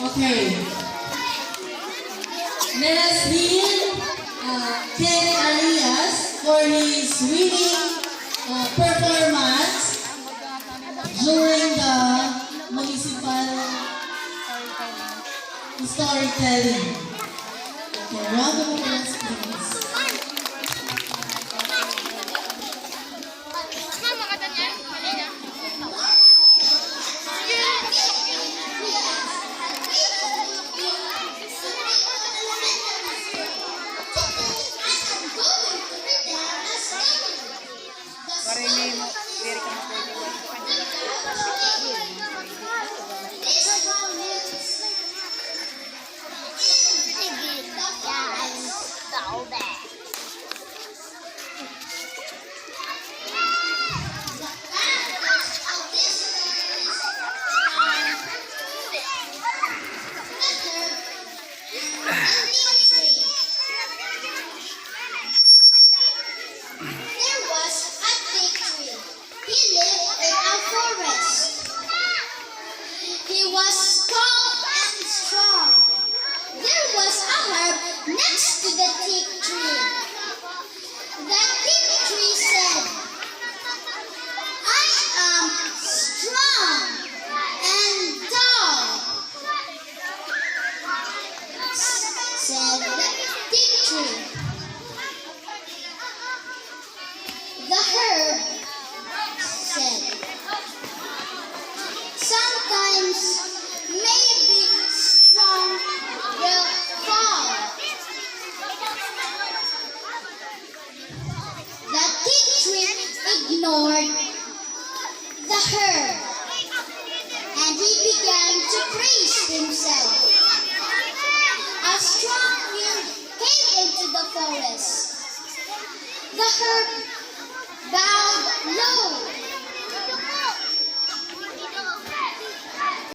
Okay. Let us hear Ken Arias for his winning performance during the municipal storytelling. Okay, round of applause, please. Next to the teak tree. The teak tree said, I am strong and tall. Said the teak tree. The herb said, sometimes maybe strong will fall. The teak tree ignored the herb and he began to praise himself. A strong wind came into the forest. The herb bowed